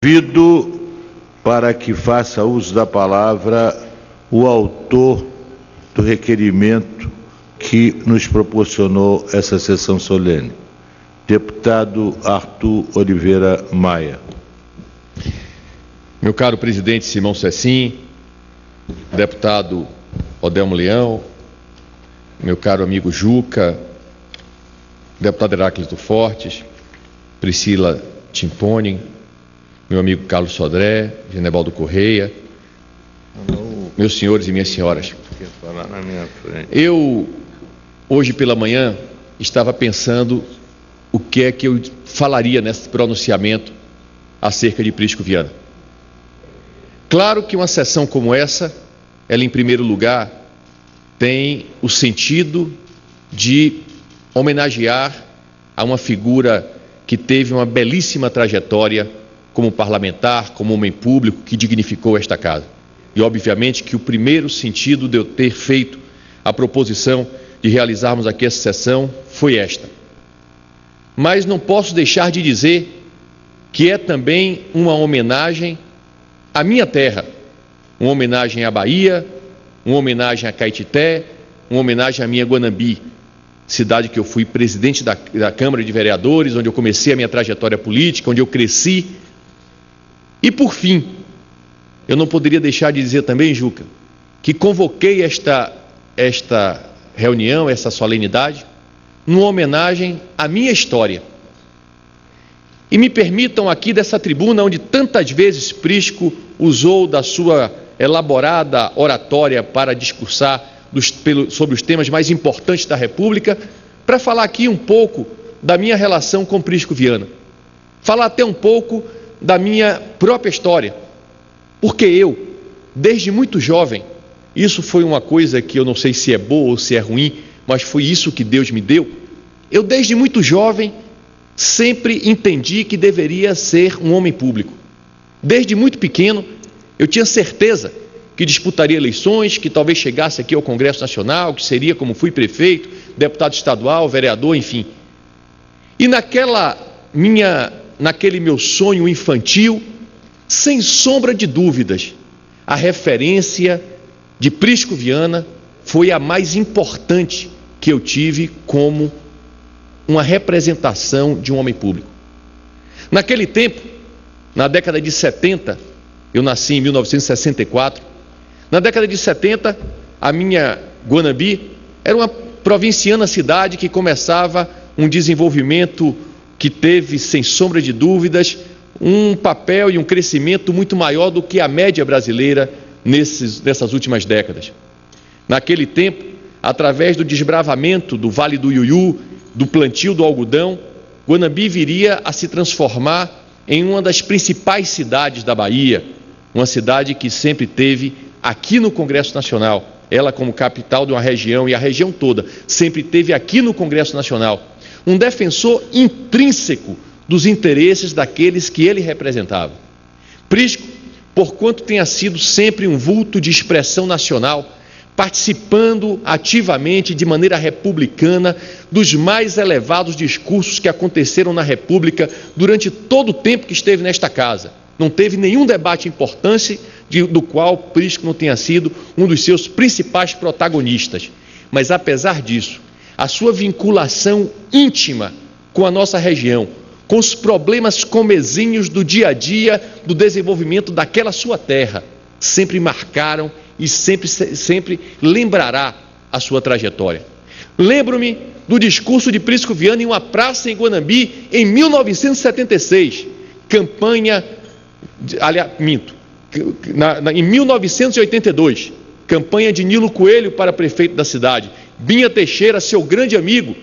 Convido para que faça uso da palavra o autor do requerimento que nos proporcionou essa sessão solene, deputado Arthur Oliveira Maia. Meu caro presidente Simão Cecim, deputado Odelmo Leão, meu caro amigo Juca, deputado Heráclito Fortes, Priscila Timponi, meu amigo Carlos Sodré, Genevaldo Correia, meus senhores e minhas senhoras. Eu, hoje pela manhã, estava pensando o que é que eu falaria nesse pronunciamento acerca de Prisco Viana. Claro que uma sessão como essa, ela em primeiro lugar, tem o sentido de homenagear a uma figura que teve uma belíssima trajetória como parlamentar, como homem público, que dignificou esta casa. E obviamente que o primeiro sentido de eu ter feito a proposição de realizarmos aqui essa sessão foi esta. Mas não posso deixar de dizer que é também uma homenagem à minha terra, uma homenagem à Bahia, uma homenagem a Caetité, uma homenagem à minha Guanambi, cidade que eu fui presidente da Câmara de Vereadores, onde eu comecei a minha trajetória política, onde eu cresci. E por fim, eu não poderia deixar de dizer também, Juca, que convoquei esta reunião, essa solenidade, numa homenagem à minha história. E me permitam aqui dessa tribuna, onde tantas vezes Prisco usou da sua elaborada oratória para discursar sobre os temas mais importantes da República, para falar aqui um pouco da minha relação com Prisco Viana. Falar até um pouco da minha própria história. Porque eu, desde muito jovem, isso foi uma coisa que eu não sei se é boa ou se é ruim, mas foi isso que Deus me deu. Eu, desde muito jovem, sempre entendi que deveria ser um homem público. Desde muito pequeno, eu tinha certeza que disputaria eleições, que talvez chegasse aqui ao Congresso Nacional, que seria como fui prefeito, deputado estadual, vereador, enfim. E naquele meu sonho infantil, sem sombra de dúvidas, a referência de Prisco Viana foi a mais importante que eu tive como uma representação de um homem público. Naquele tempo, na década de 70, eu nasci em 1964, na década de 70, a minha Guanambi era uma provinciana cidade que começava um desenvolvimento que teve, sem sombra de dúvidas, um papel e um crescimento muito maior do que a média brasileira nessas últimas décadas. Naquele tempo, através do desbravamento do Vale do Iuiú, do plantio do algodão, Guanambi viria a se transformar em uma das principais cidades da Bahia, uma cidade que sempre teve aqui no Congresso Nacional, ela como capital de uma região, e a região toda sempre teve aqui no Congresso Nacional, um defensor intrínseco dos interesses daqueles que ele representava. Prisco, porquanto tenha sido sempre um vulto de expressão nacional, participando ativamente de maneira republicana dos mais elevados discursos que aconteceram na República durante todo o tempo que esteve nesta casa. Não teve nenhum debate importante do qual Prisco não tenha sido um dos seus principais protagonistas. Mas apesar disso, a sua vinculação íntima com a nossa região, com os problemas comezinhos do dia a dia do desenvolvimento daquela sua terra, sempre marcaram e sempre lembrará a sua trajetória. Lembro-me do discurso de Prisco Viana em uma praça em Guanambi em 1976, em 1982, campanha de Nilo Coelho para prefeito da cidade, Binha Teixeira, seu grande amigo,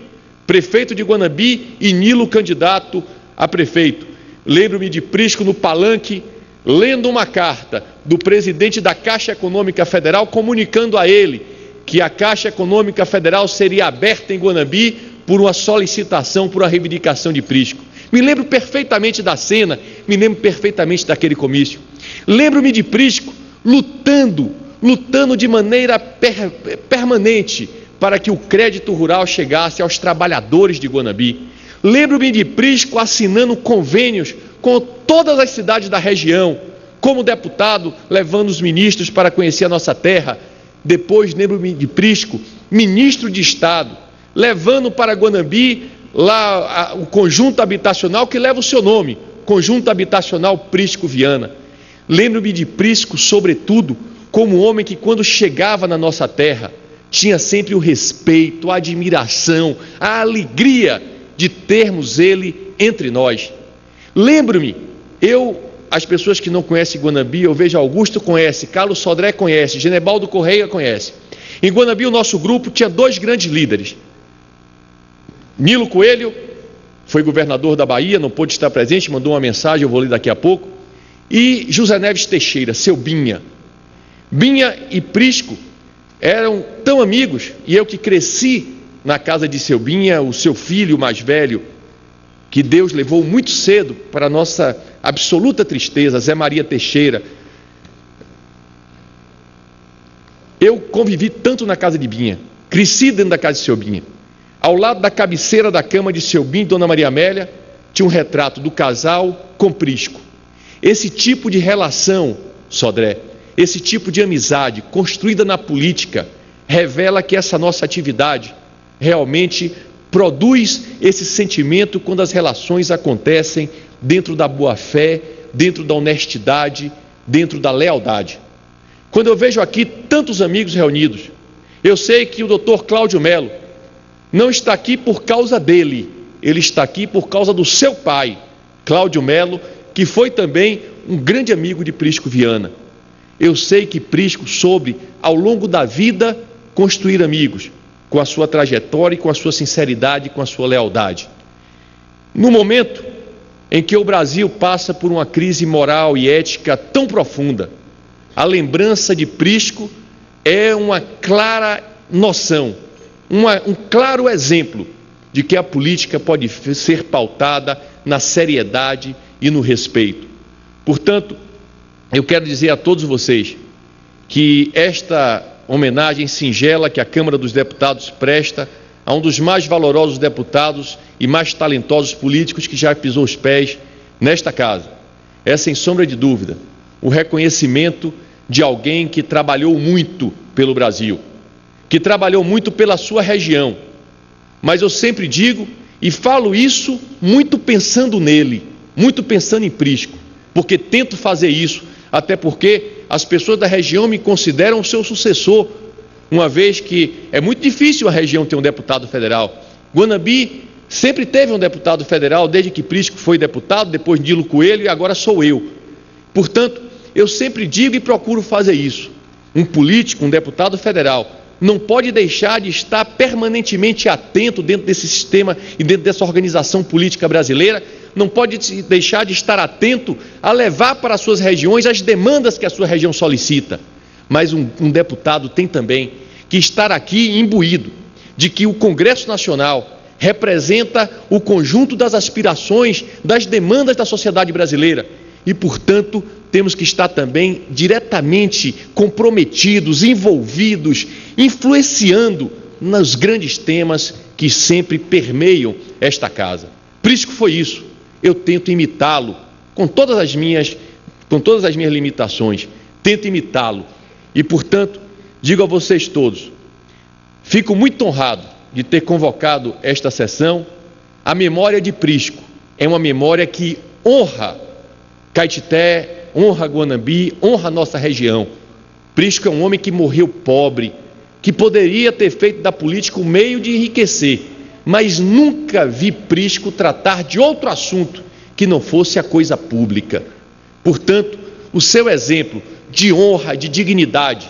prefeito de Guanambi, e Nilo candidato a prefeito. Lembro-me de Prisco no palanque, lendo uma carta do presidente da Caixa Econômica Federal, comunicando a ele que a Caixa Econômica Federal seria aberta em Guanambi por uma solicitação, por uma reivindicação de Prisco. Me lembro perfeitamente da cena, me lembro perfeitamente daquele comício. Lembro-me de Prisco lutando de maneira permanente para que o crédito rural chegasse aos trabalhadores de Guanambi. Lembro-me de Prisco assinando convênios com todas as cidades da região, como deputado, levando os ministros para conhecer a nossa terra. Depois, lembro-me de Prisco, ministro de Estado, levando para Guanambi lá o conjunto habitacional que leva o seu nome, Conjunto Habitacional Prisco Viana. Lembro-me de Prisco, sobretudo, como um homem que, quando chegava na nossa terra, tinha sempre o respeito, a admiração, a alegria de termos ele entre nós. Lembro-me, as pessoas que não conhecem Guanambi, eu vejo Augusto conhece, Carlos Sodré conhece, Genebaldo Correia conhece. Em Guanambi, o nosso grupo tinha 2 grandes líderes. Nilo Coelho, foi governador da Bahia, não pôde estar presente, mandou uma mensagem, eu vou ler daqui a pouco. E José Neves Teixeira, seu Binha. Binha e Prisco eram tão amigos, e eu que cresci na casa de seu Binha, o seu filho mais velho, que Deus levou muito cedo para a nossa absoluta tristeza, Zé Maria Teixeira. Eu convivi tanto na casa de Binha, cresci dentro da casa de seu Binha. Ao lado da cabeceira da cama de seu Binha e Dona Maria Amélia, tinha um retrato do casal com Prisco. Esse tipo de relação, Sodré, esse tipo de amizade construída na política, revela que essa nossa atividade realmente produz esse sentimento quando as relações acontecem dentro da boa-fé, dentro da honestidade, dentro da lealdade. Quando eu vejo aqui tantos amigos reunidos, eu sei que o doutor Cláudio Melo não está aqui por causa dele, ele está aqui por causa do seu pai, Cláudio Melo, que foi também um grande amigo de Prisco Viana. Eu sei que Prisco soube, ao longo da vida, construir amigos, com a sua trajetória e com a sua sinceridade, com a sua lealdade. No momento em que o Brasil passa por uma crise moral e ética tão profunda, a lembrança de Prisco é uma clara noção, um claro exemplo de que a política pode ser pautada na seriedade e no respeito. Portanto, eu quero dizer a todos vocês que esta homenagem singela que a Câmara dos Deputados presta a um dos mais valorosos deputados e mais talentosos políticos que já pisou os pés nesta casa, é, sem sombra de dúvida, o reconhecimento de alguém que trabalhou muito pelo Brasil, que trabalhou muito pela sua região. Mas eu sempre digo e falo isso muito pensando nele, muito pensando em Prisco, porque tento fazer isso, até porque as pessoas da região me consideram o seu sucessor, uma vez que é muito difícil a região ter um deputado federal. Guanambi sempre teve um deputado federal, desde que Prisco foi deputado, depois Nilo Coelho e agora sou eu. Portanto, eu sempre digo e procuro fazer isso. Um político, um deputado federal, não pode deixar de estar permanentemente atento dentro desse sistema e dentro dessa organização política brasileira, não pode deixar de estar atento a levar para as suas regiões as demandas que a sua região solicita. Mas um deputado tem também que estar aqui imbuído de que o Congresso Nacional representa o conjunto das aspirações, das demandas da sociedade brasileira e, portanto, temos que estar também diretamente comprometidos, envolvidos, influenciando nos grandes temas que sempre permeiam esta casa. Prisco foi isso. Eu tento imitá-lo com todas as minhas limitações, tento imitá-lo e, portanto, digo a vocês todos, fico muito honrado de ter convocado esta sessão. A memória de Prisco é uma memória que honra Caetité, honra Guanambi, honra a nossa região. Prisco é um homem que morreu pobre, que poderia ter feito da política um meio de enriquecer, mas nunca vi Prisco tratar de outro assunto que não fosse a coisa pública. Portanto, o seu exemplo de honra, de dignidade,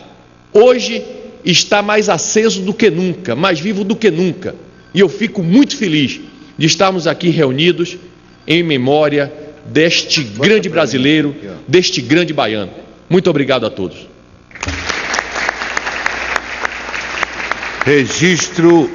hoje está mais aceso do que nunca, mais vivo do que nunca. E eu fico muito feliz de estarmos aqui reunidos em memória deste grande brasileiro, deste grande baiano. Muito obrigado a todos. Registro